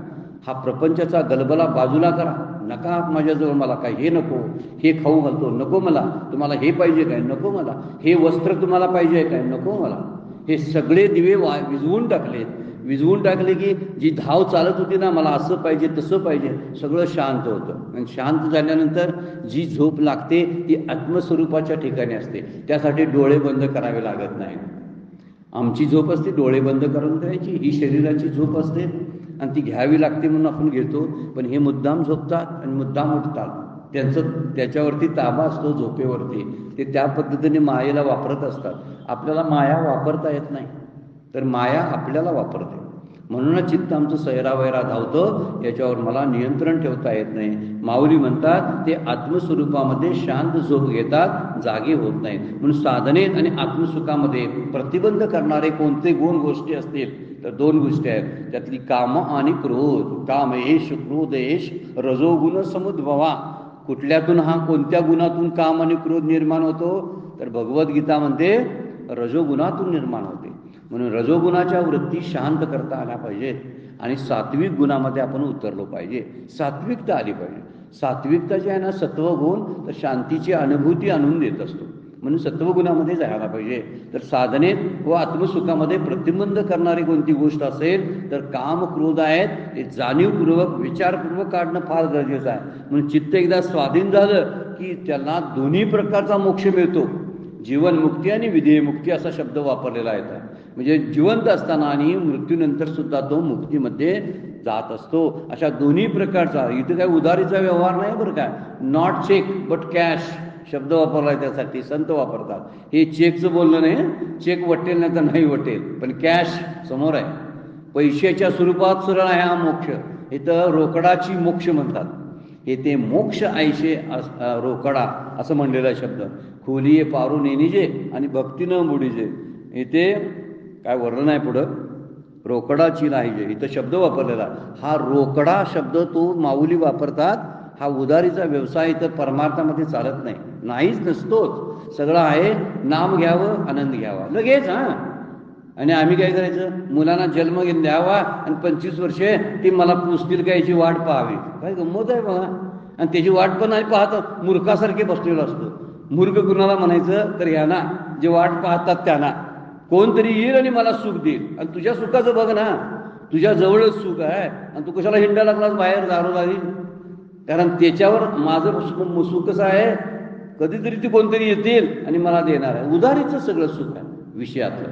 हा प्रपंचाचा गलबला बाजूला करा. नका माझ्याजवळ, मला काय हे नको, हे खाऊ घालतो नको मला, तुम्हाला हे पाहिजे काय नको मला, हे वस्त्र तुम्हाला पाहिजे काय नको मला. हे सगळे दिवे विझवून टाकले. विझवून टाकले की जी धाव चालत होती ना, मला असं पाहिजे तसं पाहिजे, सगळं शांत होतं. आणि शांत झाल्यानंतर जी झोप लागते ती आत्मस्वरूपाच्या ठिकाणी असते. त्यासाठी डोळे बंद करावे लागत नाही. आमची झोप असते डोळे बंद करून करायची, ही शरीराची झोप असते आणि ती घ्यावी लागते म्हणून आपण घेतो. पण हे मुद्दाम झोपतात आणि मुद्दाम उठतात. त्याच्यावरती ताबा असतो झोपेवरती. ते त्या पद्धतीने मायेला वापरत असतात. आपल्याला माया वापरता येत नाही, तर माया आपल्याला वापरते. म्हणूनच चित्त आमचं सैरावैरा धावतं, याच्यावर मला नियंत्रण ठेवता येत नाही. माऊली म्हणतात ते आत्मस्वरूपामध्ये शांत झोप घेतात, जागे होत नाहीत. म्हणून साधनेत आणि आत्मसुखामध्ये प्रतिबंध करणारे कोणते गुण गोष्टी असतील तर 2 गोष्टी आहेत. त्यातली काम आणि क्रोध. काम एष क्रोध एष रजोगुण समुद्भवा. कुठल्यातून हा कोणत्या गुणातून काम आणि क्रोध निर्माण होतो तर भगवद्गीता म्हणते रजोगुणातून निर्माण होते. म्हणून रजोगुणाच्या वृत्ती शांत करता आल्या पाहिजेत आणि सात्विक गुणामध्ये आपण उतरलो पाहिजे. सात्विकता आली पाहिजे. सात्विकता जी आहे ना, सत्वगुण, तर शांतीची अनुभूती आणून देत असतो. म्हणून सत्वगुणामध्ये जायला पाहिजे. तर साधनेत व आत्मसुखामध्ये प्रतिबंध करणारी कोणती गोष्ट असेल तर काम क्रोध आहेत, ते जाणीवपूर्वक विचारपूर्वक काढणं फार गरजेचं आहे. म्हणून चित्त एकदा स्वाधीन झालं की त्याला दोन्ही प्रकारचा मोक्ष मिळतो. जीवनमुक्ती आणि विधेयमुक्ती असा शब्द वापरलेला आहे. म्हणजे जिवंत असताना आणि मृत्यूनंतर सुद्धा तो मुक्तीमध्ये जात असतो. अशा दोन्ही प्रकारचा, इथं काय उधारीचा व्यवहार नाही बरं काय. नॉट चेक बट कॅश शब्द वापरला आहे, त्यासाठी संत वापरतात. हे चेकचं बोलणं नाही, चेक वटेल नाही तर नाही वटेल, पण कॅश समोर आहे. पैशाच्या स्वरूपात सरळ आहे हा मोक्ष. इथं रोकडाची मोक्ष म्हणतात. हे ते मोक्ष आयशे रोकडा असं म्हणलेला शब्द. खोलीये पारू नेनिजे आणि भक्तीनं बुडीजे. इथे काय वर्णन आहे पुढं, रोकडाची नाहीजे, इथं शब्द वापरलेला. हा रोकडा शब्द तो माऊली वापरतात. हा उधारीचा व्यवसाय इथं परमार्थामध्ये चालत नाही, नाहीच नसतोच. सगळं आहे नाम घ्यावं, आनंद घ्यावा लगेच. आणि आम्ही काय करायचं, मुलांना जन्म द्यावा आणि 25 वर्षे ती मला पुसतील का याची वाट पाहावी. काय गंमत आहे बघा. आणि त्याची वाट पण नाही पाहत, मूर्खासारखे बसलेलो असतो. मूर्ख कुणाला म्हणायचं तर यांना, जे वाट पाहतात त्यांना. कोणतरी येईल आणि मला सुख देईल. आणि तुझ्या सुखाचं बघ ना, तुझ्या जवळच सुख आहे आणि तू कशाला हिंडा लागलास बाहेर दारोदारी. कारण त्याच्यावर माझं सुख कसं आहे, कधीतरी ती कोणतरी येतील आणि मला देणार आहे. उधारीचं सगळं सुख आहे विषयातलं.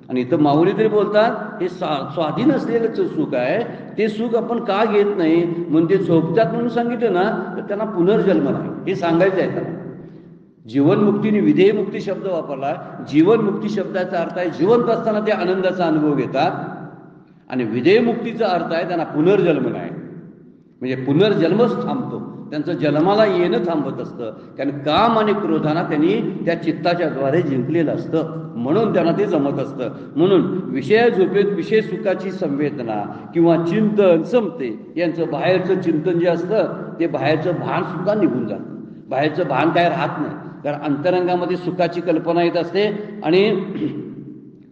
आणि इथं माऊली तरी बोलतात हे स्वाधीन असलेलं सुख आहे, ते सुख आपण का घेत नाही म्हणून ते झोपतात म्हणून सांगितलं ना, तर त्यांना पुनर्जन्म नाही हे सांगायचं आहे त्यांना. जीवनमुक्तीने विधेयमुक्ती शब्द वापरला. जीवनमुक्ती शब्दाचा अर्थ आहे जिवंत असताना ते आनंदाचा अनुभव घेतात, आणि विधेयमुक्तीचा अर्थ आहे त्यांना पुनर्जन्म नाही, म्हणजे पुनर्जन्मच थांबतो, त्यांचं जन्माला येणं थांबत असतं. कारण काम आणि क्रोधाना त्यांनी त्या चित्ताच्या द्वारे जिंकलेलं असतं, म्हणून त्यांना ते जमत असतं. म्हणून विषय झोपेत विषय सुखाची संवेदना किंवा चिंतन संपते. यांचं बाहेरचं चिंतन जे असतं ते बाहेरचं भान सुद्धा निघून जातं. बाहेरचं भान काय राहत नाही, कारण अंतरंगामध्ये सुखाची कल्पना येत असते. आणि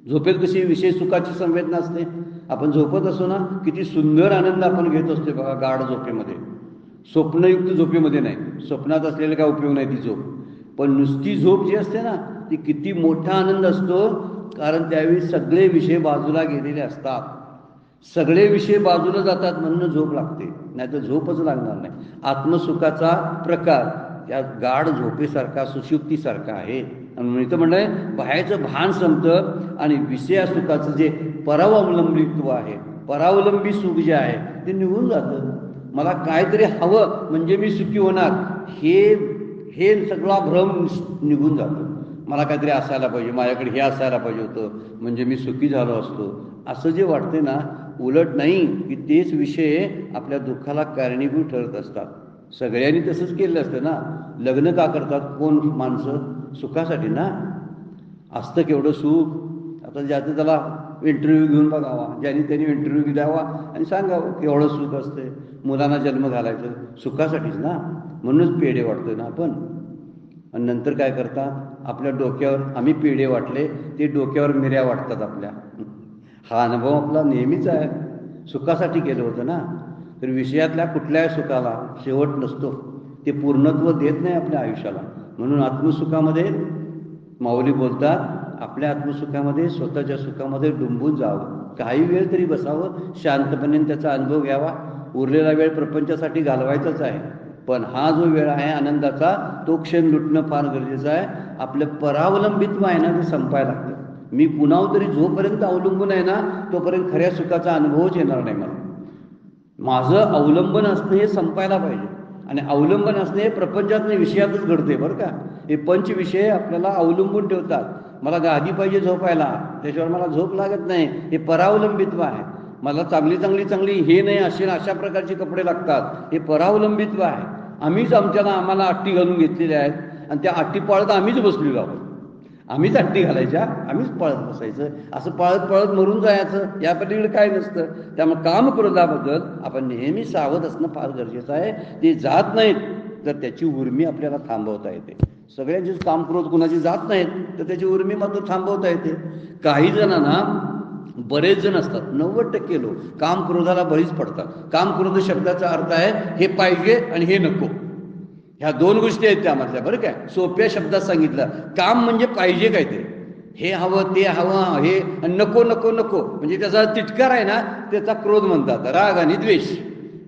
झोपेत कशी विषय सुखाची संवेदना असते. आपण झोपत असतो ना, किती सुंदर आनंद आपण घेत असतो बघा गाढ झोपेमध्ये. स्वप्नयुक्त झोपेमध्ये नाही, स्वप्नात असलेला काय उपयोग नाही ती झोप. पण नुसती झोप जी असते ना, ती किती मोठा आनंद असतो, कारण त्यावेळी सगळे विषय बाजूला गेलेले असतात. सगळे विषय बाजूला जातात म्हणून झोप लागते, नाही तर झोपच लागणार नाही. आत्मसुखाचा प्रकार त्या गाढ झोपेसारखा सुषुप्तीसारखा आहे. आणि इथं म्हणलंय बाहेरचं भान संपतं आणि विषयासुखाचं जे परावलंबित्व आहे, परावलंबी सुख जे आहे ते निघून जातं. मला काहीतरी हवं म्हणजे मी सुखी होणार, हे सगळा भ्रम निघून जातो. मला काहीतरी असायला पाहिजे, माझ्याकडे हे असायला पाहिजे होतं म्हणजे मी सुखी झालो असतो, असं जे वाटते ना, उलट नाही की तेच विषय आपल्या दुःखाला कारणीभूत ठरत असतात. सगळ्यांनी तसंच केलं असतं ना. लग्न का करतात कोण माणसं? सुखासाठी ना. असतं केवढं सुख. आता ज्याचं त्याला इंटरव्ह्यू घेऊन बघावा, ज्यांनी त्यांनी इंटरव्ह्यू द्यावा आणि सांगावं केवढं सुख असते. मुलांना जन्म घालायचं सुखासाठीच ना, म्हणूनच पेढे वाटतोय ना आपण. आणि नंतर काय करतात, आपल्या डोक्यावर आम्ही पेढे वाटले, ते डोक्यावर मिऱ्या वाटतात आपल्या. हा अनुभव आपला नेहमीच आहे. सुखासाठी केलं होतं ना. तर विषयातल्या कुठल्याही सुखाला शेवट नसतो, ते पूर्णत्व देत नाही आपल्या आयुष्याला. म्हणून आत्मसुखामध्ये माऊली बोलतात, आपल्या आत्मसुखामध्ये स्वतःच्या सुखामध्ये डुंबून जावं, काही वेळ तरी बसावं, शांतपणे त्याचा अनुभव घ्यावा. उरलेला वेळ प्रपंचासाठी घालवायचाच आहे, पण हा जो वेळ आहे आनंदाचा, तो क्षण लुटणं फार गरजेचं आहे. आपलं परावलंबित्व आहे ना, ते संपायला लागतं. मी कुणावर तरी जोपर्यंत अवलंबून आहे ना, तोपर्यंत खऱ्या सुखाचा अनुभवच येणार नाही मला. माझं अवलंबन असणं हे संपायला पाहिजे. आणि अवलंबन असणे हे प्रपंचात नाही, विषयातच घडते बरं का. हे पंचविषय आपल्याला अवलंबून ठेवतात. मला गादी पाहिजे झोपायला, त्याच्यावर मला झोप लागत नाही, हे परावलंबित्व आहे. मला चांगली चांगली चांगली हे नाही अशा प्रकारचे कपडे लागतात, हे परावलंबित्व आहे. आम्हीच आम्हाला अट्टी घालून घेतलेल्या आहेत, आणि त्या अट्टी पाळत आम्हीच बसलेलो आहोत. आम्हीच अट्टी घालायच्या, आम्हीच पळत बसायचं, असं पळत पळत मरून जायचं, या पलीकडे काय नसतं. त्यामुळे काम क्रोधाबद्दल आपण नेहमी सावध असणं फार गरजेचं आहे. ते जात नाहीत तर त्याची उर्मी आपल्याला थांबवता येते. सगळ्यांचीच काम क्रोध कुणाची जात नाहीत तर त्याची उर्मी मात्र थांबवता येते. काही जणांना, बरेच जण असतात, 90% लोक काम क्रोधाला बळीच पडतात. काम क्रोध शब्दाचा अर्थ आहे हे पाहिजे आणि हे नको, ह्या दोन गोष्टी आहेत त्यामधल्या बरं काय. सोप्या शब्दात सांगितलं, काम म्हणजे पाहिजे काय ते, हे हवं ते हवं, हे नको नको नको, म्हणजे त्याचा तिटकार आहे ना, त्याचा क्रोध म्हणतात. राग आणि द्वेष,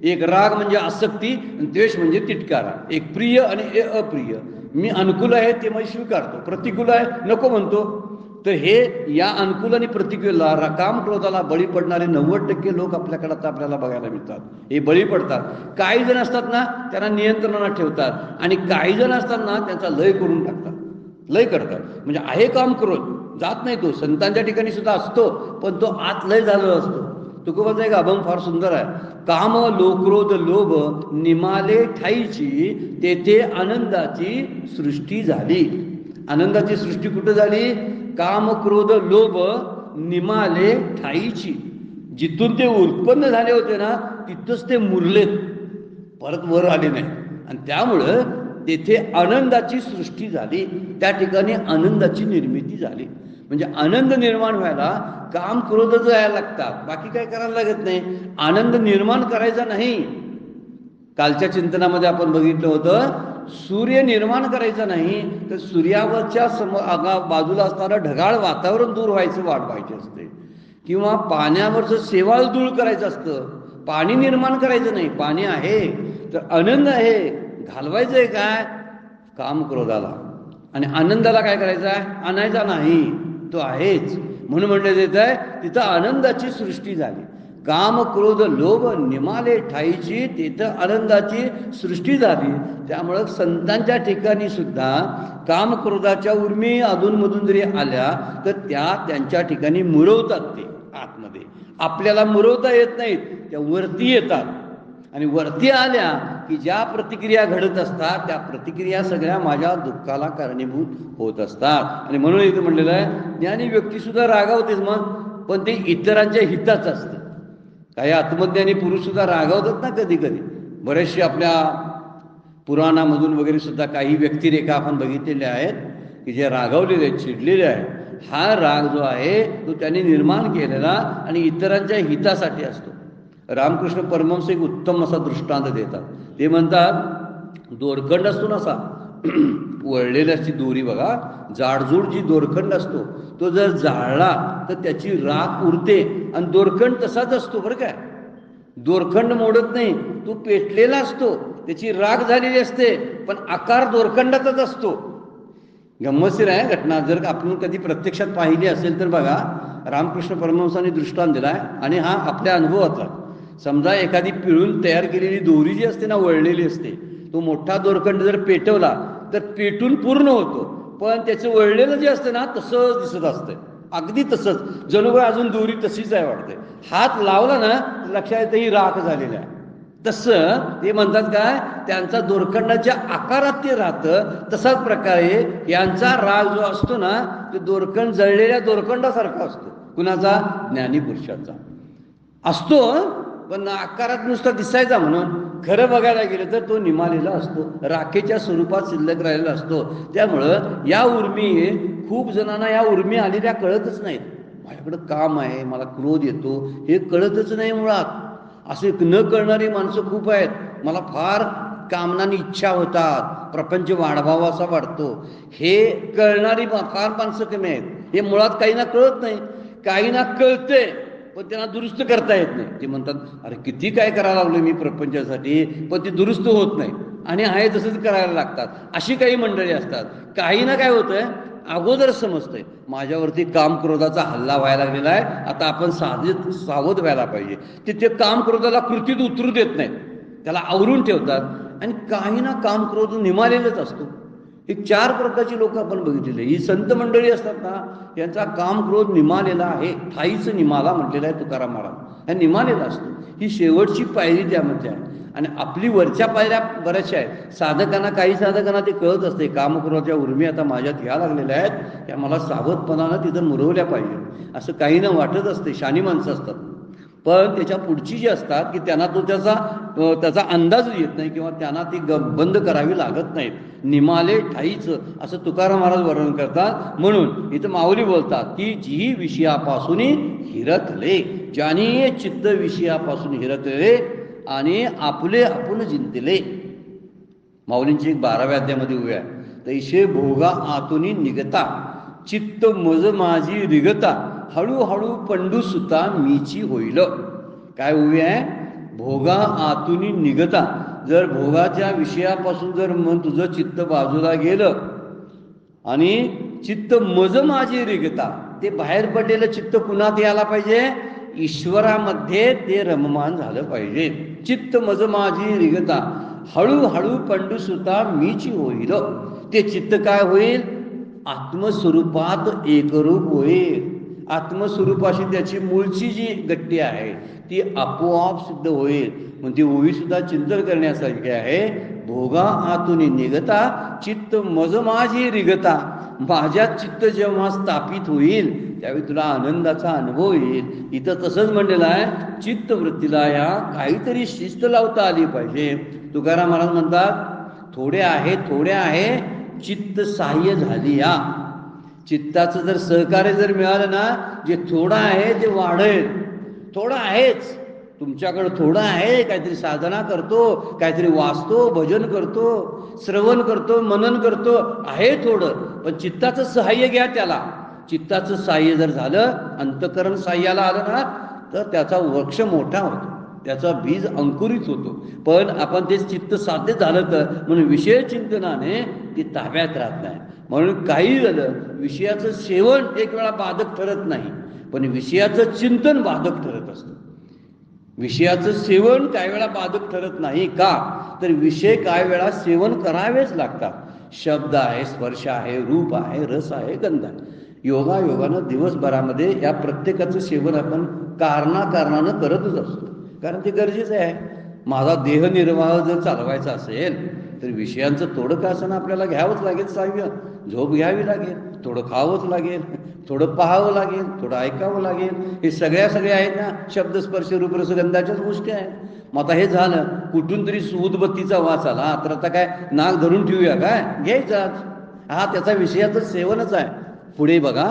एक राग म्हणजे आसक्ती, द्वेष म्हणजे तिटकारा. एक प्रिय आणि अप्रिय. मी अनुकूल आहे ते मी स्वीकारतो, प्रतिकूल आहे नको म्हणतो. तर हे या अनुकूल आणि प्रतिकूलला, काम क्रोधाला बळी पडणारे 90% लोक आपल्याकडे आता आपल्याला बघायला मिळतात. हे बळी पडतात. काही जण असतात ना, त्यांना नियंत्रणात ठेवतात, आणि काही जण असतात ना, त्यांचा लय करून टाकतात, लय करतात. म्हणजे आहे काम क्रोध, जात नाही तो. संतांच्या ठिकाणी सुद्धा असतो, पण तो आत लय झालेला असतो. तुकोबाचा एक अभंग फार सुंदर आहे. काम लोक्रोध लोभ निमाले ठाईची, तेथे आनंदाची सृष्टी झाली. आनंदाची सृष्टी कुठं झाली? काम क्रोध लोभ निमाले ठाईची. जिथून ते उत्पन्न झाले होते ना, तिथंच ते मुरलेत, परत वर आले नाही. आणि त्यामुळं तेथे आनंदाची सृष्टी झाली, त्या ठिकाणी आनंदाची निर्मिती झाली. म्हणजे आनंद निर्माण व्हायला काम क्रोध जायला लागतात, बाकी काय करायला लागत नाही. आनंद निर्माण करायचा नाही. कालच्या चिंतनामध्ये आपण बघितलं होतं, सूर्य निर्माण करायचा नाही तर सूर्यावरच्या बाजूला असणारं ढगाळ वातावरण दूर व्हायचं वाट पाहिजे असते, किंवा पाण्यावरचं शेवाळ दूर करायचं असतं. पाणी निर्माण करायचं नाही. पाणी आहे तर आनंद आहे, घालवायचं आहे काय? काम क्रोधाला. आणि आनंदाला काय करायचं आहे? आणायचा नाही, तो आहेच. म्हणून म्हणण्यात येत आहे तिथं आनंदाची सृष्टी झाली. काम क्रोध लोभ निमाले ठाईची, तिथं आनंदाची सृष्टी झाली. त्यामुळं संतांच्या ठिकाणी सुद्धा काम क्रोधाच्या उर्मी अधूनमधून जरी आल्या तर त्यांच्या ठिकाणी मुरवतात. ते आतमध्ये आपल्याला मुरवता येत नाहीत, त्या वरती येतात. आणि वरती आल्या की ज्या प्रतिक्रिया घडत असतात त्या प्रतिक्रिया सगळ्या माझ्या दुःखाला कारणीभूत होत असतात. आणि म्हणून इथं म्हणलेलं आहे ज्ञानी व्यक्ती सुद्धा रागावतेच मग, पण ते इतरांच्या हिताचं असतं. काही आत्मज्ञानी पुरुष सुद्धा रागावतात ना कधी कधी. बरेचसे आपल्या पुराणामधून वगैरे सुद्धा काही व्यक्तिरेखा आपण बघितलेल्या आहेत की जे रागावलेले आहेत, चिडलेले आहेत. हा राग जो आहे तो त्यांनी निर्माण केलेला आणि इतरांच्या हितासाठी असतो. रामकृष्ण परमहंस एक उत्तम असा दृष्टांत देतात. ते म्हणतात दोरखंड असतो ना असा वळलेली असती दोरी बघा, जाडजूड जी दोरखंड असतो तो जर जाळला तर त्याची राख उरते आणि दोरखंड तसाच असतो बरं काय. दोरखंड मोडत नाही, तो पेटलेला असतो, त्याची राख झालेली असते पण आकार दोरखंडाचाच असतो. गंमतशीर आहे घटना. जर आपण कधी प्रत्यक्षात पाहिली असेल तर बघा, रामकृष्ण परमहंसांनी दृष्टांत दिलाय आणि हा आपल्या अनुभवाचा. समजा एखादी पिळून तयार केलेली दोरी जी असते ना वळलेली असते, तो मोठा दोरखंड जर पेटवला तर पेटून पूर्ण होतो, पण त्याचं वळलेलं जे असतं ना तसंच दिसत असतंय, अगदी तसंच, जणू काय अजून दोरी तशीच आहे वाटते. हात लावला ना लक्षात येतं ही राख झालेली आहे. तसं ते म्हणतात काय, त्यांचा दोरखंडाच्या आकारात ते राहतं. तसाच प्रकारे यांचा राग जो असतो ना तो दोरखंड जळलेल्या दोरखंडासारखा असतो. कुणाचा? ज्ञानी पुरुषाचा असतो, पण आकारात नुसता दिसायचा म्हणून. खरं बघायला गेलं तर तो निमालेला असतो, राखेच्या स्वरूपात शिल्लक राहिलेला असतो. त्यामुळं या उर्मी, खूप जणांना या उर्मी आलेल्या कळतच नाहीत. माझ्याकडं काम आहे, मला क्रोध येतो, हे कळतच नाही मुळात. असे न कळणारी माणसं खूप आहेत. मला फार कामनानी इच्छा होतात, प्रपंच वाढवावा असा वाटतो, हे कळणारी फार माणसं कमी आहेत. हे मुळात काहींना कळत नाही, काहींना कळते पण त्यांना दुरुस्त करता येत नाही. ते म्हणतात अरे किती काय करायला लागलो मी प्रपंचासाठी, पण ते दुरुस्त होत नाही आणि आहे तसंच करायला लागतात. अशी काही मंडळी असतात. काहींना काय होतंय, अगोदर समजतंय माझ्यावरती काम क्रोधाचा हल्ला व्हायला लागलेला आहे, आता आपण सावध व्हायला पाहिजे. ते काम क्रोधाला कृतीत उतरू देत नाहीत, त्याला आवरून ठेवतात. आणि काहींना काम क्रोध निमालेलंच असतो. हे 4 प्रकारची लोक आपण बघितलेले. ही संत मंडळी असतात ना, यांचा काम क्रोध निमालेला आहे. ठाईच निमाला म्हटलेला आहे तुकाराम महाराज. हा निमालेला असतो. ही शेवटची पायरी त्यामध्ये आहे. आणि आपली वरच्या पायऱ्या बऱ्याचशा आहेत. साधकांना, काही साधकांना ते कळत असते कामक्रोधाच्या उर्मी आता माझ्यात या लागलेल्या आहेत, त्या मला सावधपणानं तिथं मुरवल्या पाहिजे असं काहींना वाटत असते. शानी माणसं असतात. पण त्याच्या पुढची जी असतात की त्यांना तो त्याचा अंदाज येत नाही किंवा त्यांना ती बंद करावी लागत नाहीत. निमाले ठाईचं असं तुकाराम महाराज वर्णन करतात. म्हणून इथं माऊली बोलतात की जी विषयापासून हिरकले, ज्याने चित्त विषयापासून हिरकले आणि आपले आपण जिंकले. माऊलींची एक 12व्या अध्यायामध्ये उभी आहे, तैसे भोगा आतुनी निगता चित्त मज माझी रिगता हळूहळू पंडू सुता मीची होईल. काय उभी आहे? भोगा आतुनी निगता. जर भोगाच्या विषयापासून जर मन तुझं चित्त बाजूला गेलं आणि चित्त मज माझी रिगता, ते बाहेर पडलेलं चित्त कुणात यायला पाहिजे? ईश्वरामध्ये ते रममान झालं पाहिजे. चित्त मज माझी रिगता हळूहळू पंडू सुता मीची होईल. ते चित्त काय होईल? आत्मस्वरूपात एकरूप होईल. आत्मस्वरूपाशी त्याची मूळची जी गट्टी आहे ती आपोआप सिद्ध होईल. मग ती ओवी सुद्धा चिंतन करण्यासारखी आहे. भोगा आतुनी निगता चित्त मज माझी रिगता. माझ्या चित्त जेव्हा स्थापित होईल त्यावेळी तुला आनंदाचा अनुभव येईल. इथं तसंच म्हणलेलं आहे, चित्तवृत्तीला या काहीतरी शिस्त लावता आली पाहिजे. तुकाराम महाराज म्हणतात थोडे आहे चित्त सहाय्य झाली या. चित्ताचं जर सहकार्य जर मिळालं ना, जे थोडं आहे ते वाढेल. थोडं आहेच तुमच्याकडं, थोडं आहे, काहीतरी साधना करतो, काहीतरी वाचतो, भजन करतो, श्रवण करतो, मनन करतो, आहे थोडं, पण चित्ताचं सहाय्य घ्या त्याला. चित्ताचं सहाय्य जर झालं, अंतःकरण सहाय्याला आलं ना, तर त्याचा वृक्ष मोठा होतो, त्याचा बीज अंकुरित होतो. पण आपण ते चित्त साध्य झालं तर म्हणून विषय चिंतनाने ती ताब्यात राहत नाही. म्हणून काही झालं, विषयाचं सेवन एक वेळा बाधक ठरत नाही, पण विषयाचं चिंतन बाधक ठरत असतं. विषयाचं सेवन काही वेळा बाधक ठरत नाही. का तर विषय काही वेळा सेवन करावेच लागतात. शब्द आहे, स्पर्श आहे, रूप आहे, रस आहे, गंध आहे. योगानं दिवसभरामध्ये या प्रत्येकाचं सेवन आपण कारणानं करतच असतो, कारण ते गरजेचं आहे. माझा देहनिर्वाह जर चालवायचा असेल तर विषयांचं थोडं का असं आपल्याला घ्यावंच लागेल. साह्य झोप घ्यावी लागेल, थोडं खावंच लागेल, थोडं पाहावं लागेल, थोडं ऐकावं लागेल. हे सगळ्या आहेत ना, शब्द स्पर्श रूप रसगंधाच्याच गोष्टी आहेत. मग आता हे झालं, कुठून तरी उदबत्तीचा वास आला, तर आता काय नाक धरून ठेवूया काय, घ्यायचाच. हा त्याचा विषयाचं सेवनच आहे. पुढे बघा,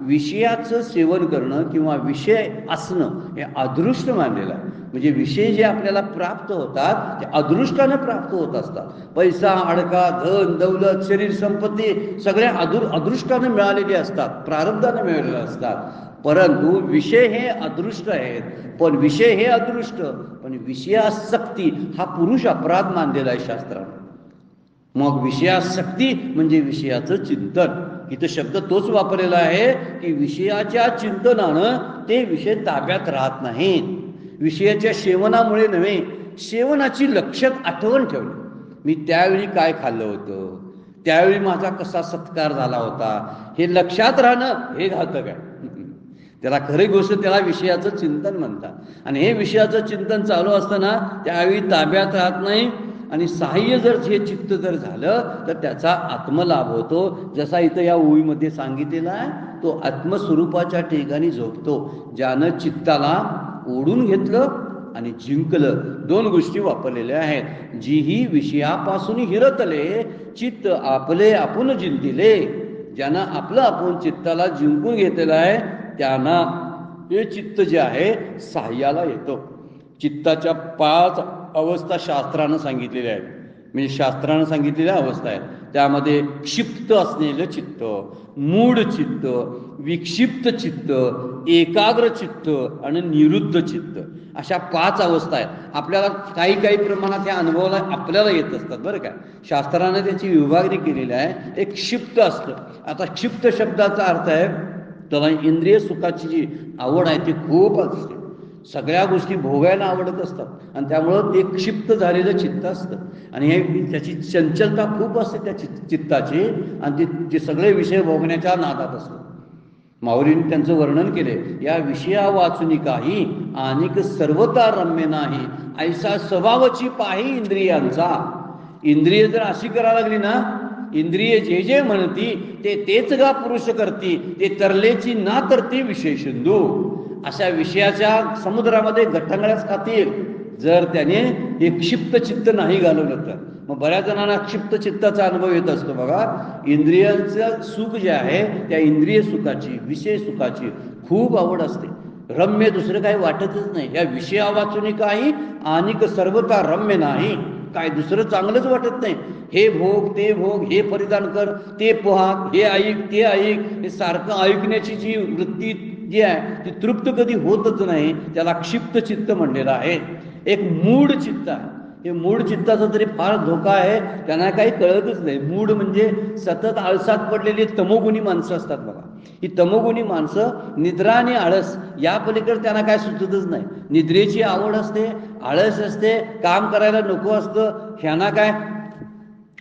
विषयाचं सेवन करणं किंवा विषय असणं हे अदृष्ट मानलेलं आहे. म्हणजे विषय जे आपल्याला प्राप्त होतात ते अदृष्टाने प्राप्त होत असतात. पैसा, अडका, धन, दौलत, शरीर, संपत्ती सगळ्या अदृष्टाने मिळालेले असतात, प्रारब्धाने मिळालेले असतात. परंतु विषय हे अदृष्ट आहेत, पण विषय हे अदृष्ट, पण विषयासक्ती हा पुरुष अपराध मानलेला आहे शास्त्राने. मग विषयासक्ती म्हणजे विषयाचं चिंतन. इथं शब्द तोच वापरलेला आहे की विषयाच्या चिंतनानं ते विषय ताब्यात राहत नाहीत. विषयाच्या सेवनामुळे नव्हे, सेवनाची लक्षात आठवण ठेवली. मी त्यावेळी काय खाल्लं होतं, त्यावेळी माझा कसा सत्कार झाला होता, हे लक्षात राहणं हे घातक आहे. त्याला खरी गोष्ट त्याला विषयाचं चिंतन म्हणतात. आणि हे विषयाचं चिंतन चालू असताना त्यावेळी ताब्यात राहत नाही. आणि सहाय्य जर हे चित्त जर झालं तर त्याचा आत्मलाभ होतो. जसा इथं या ओळीमध्ये सांगितलेला आहे, तो आत्मस्वरूपाच्या ठिकाणी झोपतो. ज्यानं चित्ताला ओढून घेतलं आणि जिंकलं. दोन गोष्टी वापरलेल्या आहेत. जी ही विषयापासून हिरतले, चित्त आपले आपण जिंकले. ज्यानं आपलं आपण चित्ताला जिंकून घेतलेलं आहे त्यांना हे चित्त जे आहे सहाय्याला येतं. चित्ताच्या 5 अवस्था शास्त्रानं सांगितलेल्या आहेत. म्हणजे शास्त्रानं सांगितलेल्या अवस्था आहेत. त्यामध्ये क्षिप्त असलेलं चित्त, मूढ चित्त, विक्षिप्त चित्त, एकाग्र चित्त आणि निरुद्ध चित्त, अशा 5 अवस्था आहेत. आपल्याला काही प्रमाणात ह्या अनुभवाला आपल्याला येत असतात बरं का. शास्त्राने त्याची विभागणी केलेली आहे. एक क्षिप्त असतं. आता क्षिप्त शब्दाचा अर्थ आहे त्याला इंद्रिय सुखाची जी आवड आहे ती खूप असते. सगळ्या गोष्टी भोगायला आवडत असतात आणि त्यामुळं ते क्षिप्त झालेलं चित्त असतं. आणि हे त्याची चंचलता खूप असते त्या चित्ताची, आणि ते सगळे विषय भोगण्याच्या नादात असतात. माऊलींनी त्यांचं वर्णन केले, या विषया वाचुनी काही अनेक सर्वता रम्य नाही, ऐसा स्वभावची पाही इंद्रियांचा. इंद्रिय जर अशी करायला लागली ना, इंद्रिय जे जे म्हणती तेच गा पुरुष करती, ते तरलेची ना तरती विषय सिंधू. अशा विषयाच्या समुद्रामध्ये गठंगळ्याच खातील जर त्याने हे क्षिप्त चित्त नाही घालवलं तर. मग बऱ्याच जणांना क्षिप्त चित्ताचा अनुभव येत असतो बघा. इंद्रियांचं सुख जे आहे त्या इंद्रिय सुखाची, विषय सुखाची खूप आवड असते. रम्य दुसरं काही वाटतच नाही. या विषया वाचून काही अनेक सर्वता रम्य नाही, काय दुसरं चांगलंच वाटत नाही. हे भोग ते भोग, हे परिधान कर, ते पोहाक, हे ऐक ते ऐक, हे सारखं ऐकण्याची जी वृत्ती जी आहे ती तृप्त कधी होतच नाही. त्याला क्षिप्त चित्त म्हणलेलं आहे. एक मूढ चित्त आहे. हे मूढ चित्ताचा तरी फार धोका आहे. त्यांना काही कळतच नाही. मूढ म्हणजे सतत आळसात पडलेली तमोगुणी माणसं असतात बघा. ही तमोगुणी माणसं निद्रा आणि आळस या पलीकडे त्यांना काय सुचतच नाही. निद्रेची आवड असते, आळस असते, काम करायला नको असतं. ह्यांना काय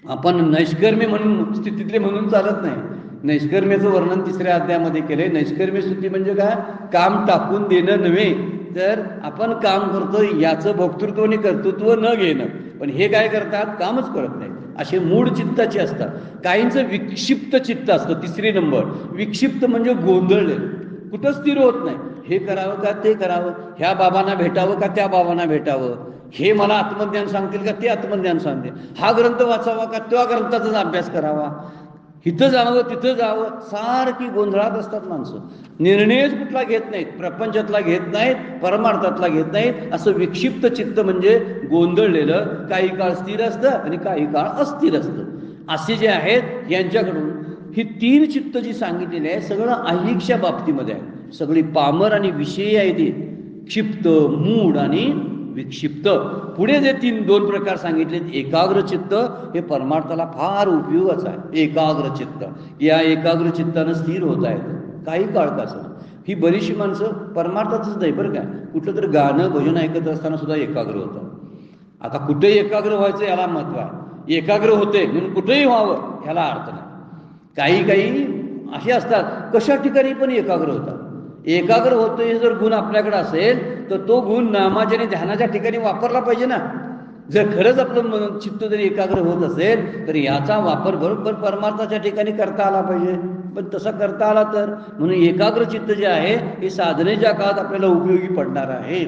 आपण नैष्कर्मी म्हणून स्थितीतले म्हणून चालत नाही. नैष्कर्म्याचं वर्णन 3ऱ्या अध्यायामध्ये केलंय. नैष्कर्म्य स्थिती म्हणजे काय, काम टाकून देणं नव्हे, तर आपण काम करतो याचं भोक्तृत्व आणि कर्तृत्व न घेणं. पण हे काय करतात, कामच करत नाही. असे मूढ चित्ताचे असतात. काहींचं विक्षिप्त चित्त असतं. 3री नंबर विक्षिप्त म्हणजे गोंधळलेलं, कुठं स्थिर होत नाही. हे करावं का ते करावं, ह्या बाबांना भेटावं का त्या बाबांना भेटावं, हे मला आत्मज्ञान सांगतील का ते आत्मज्ञान सांगतील, हा ग्रंथ वाचावा का त्या ग्रंथाचाच अभ्यास करावा, इथं जावं तिथं जावं, सारखी गोंधळात असतात माणसं. निर्णयच कुठला घेत नाहीत, प्रपंचातला घेत नाहीत, परमार्थातला घेत नाहीत. असं विक्षिप्त चित्त म्हणजे गोंधळलेलं, काही काळ स्थिर असतं आणि काही काळ अस्थिर असतं. असे जे आहेत यांच्याकडून ही 3 चित्त जी सांगितलेली आहे सगळं ऐहिकच्या बाबतीमध्ये आहे. सगळी पामर आणि विषयी आहे ती, क्षिप्त, मूढ आणि विक्षिप्त. पुढे जे दोन प्रकार सांगितले, एकाग्र चित्त हे परमार्थाला फार उपयोगाचं आहे. एकाग्र चित्त, या एकाग्र चित्तानं स्थिर होत आहेत काही काळ कसं. ही बरीचशी माणसं परमार्थातच नाही बरं काय, कुठलं तर गाणं भजन ऐकत असताना सुद्धा एकाग्र होतं. आता कुठेही एकाग्र व्हायचं याला महत्व आहे. एकाग्र होते म्हणून कुठेही व्हावं ह्याला अर्थ नाही. काही असे असतात कशा ठिकाणी पण एकाग्र होतात. एकाग्र होतो हे जर गुण आपल्याकडे असेल तर तो गुण नामाच्या आणि ध्यानाच्या ठिकाणी वापरला पाहिजे ना. जर खरंच आपलं चित्त जरी एकाग्र होत असेल तर याचा वापर बरोबर परमार्थाच्या ठिकाणी करता आला पाहिजे. पण तसा करता आला तर, म्हणून एकाग्र चित्त जे आहे हे साधनेच्या काळात आपल्याला उपयोगी पडणार आहे.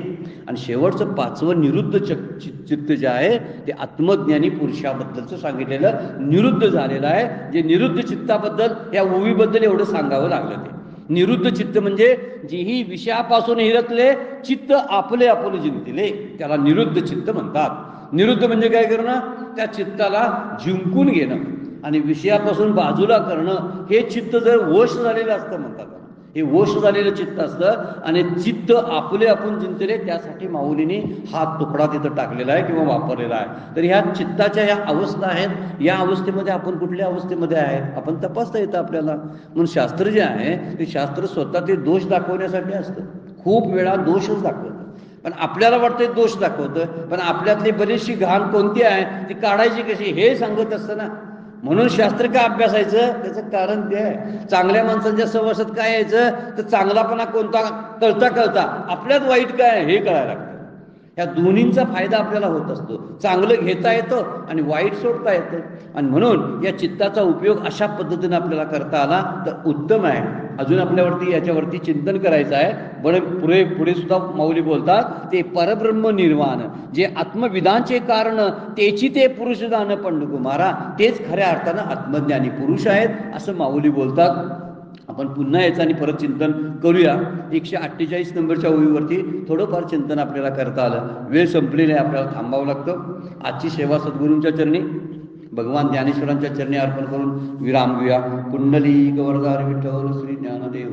आणि शेवटचं पाचवं निरुद्ध चित्त जे आहे ते आत्मज्ञानी पुरुषाबद्दलचं सांगितलेलं निरुद्ध झालेलं आहे. जे निरुद्ध चित्ताबद्दल या ओवीबद्दल एवढं सांगावं लागलं. ते निरुद्ध चित्त म्हणजे जीही विषयापासून हिरतले चित्त आपले आपले जिंकले त्याला निरुद्ध चित्त म्हणतात. निरुद्ध म्हणजे काय करणं, त्या चित्ताला जिंकून घेणं आणि विषयापासून बाजूला करणं. हे चित्त जर वश झालेलं असतं म्हणतात, हे वश झालेलं चित्त असतं. आणि चित्त आपले आपण जिंकले त्यासाठी माऊलीने हा तुकडा तिथं टाकलेला आहे किंवा वापरलेला आहे. तर ह्या चित्ताच्या ह्या अवस्था आहेत. या अवस्थेमध्ये आपण कुठल्या अवस्थेमध्ये आहे आपण तपासता येतं आपल्याला. म्हणून शास्त्र जे आहे ते शास्त्र स्वतः ते दोष दाखवण्यासाठी असतं. खूप वेळा दोषच दाखवतं, पण आपल्याला वाटतं दोष दाखवतं, पण आपल्यातली बरीचशी घाण कोणती आहे ती काढायची कशी हे सांगत असतं ना. म्हणून शास्त्र का अभ्यासायचं, त्याचं कारण ते आहे. चांगल्या माणसांच्या सहवासात काय यायचं तर चांगलापणा कोणता कळता आपल्यात वाईट काय आहे हे कळायला लागतं. ह्या दोन्हींचा फायदा आपल्याला होत असतो. चांगलं घेता येतं आणि वाईट सोडता येतं. आणि म्हणून या चित्ताचा उपयोग अशा पद्धतीने आपल्याला करता आला तर उत्तम आहे. अजून आपल्यावरती याच्यावरती चिंतन करायचं आहे. पुढे सुद्धा माऊली बोलतात ते परब्रह्म निर्वाण जे आत्मविदांचे कारण तेची ते पुरुष जाणं पंडकुमारा, तेच खऱ्या अर्थानं आत्मज्ञानी पुरुष आहेत असं माऊली बोलतात. आपण पुन्हा याचं आणि परत चिंतन करूया. 148 नंबरच्या ओळीवरती थोडंफार चिंतन आपल्याला करता आलं. वेळ संपलेली आहे, आपल्याला थांबावं लागतं. आजची सेवा सद्गुरूंच्या चरणी भगवान ज्ञानेश्वरांच्या चरणी अर्पण करून विराम घेऊया. कुंडली गवरदार विठ्ठल श्री ज्ञानदेव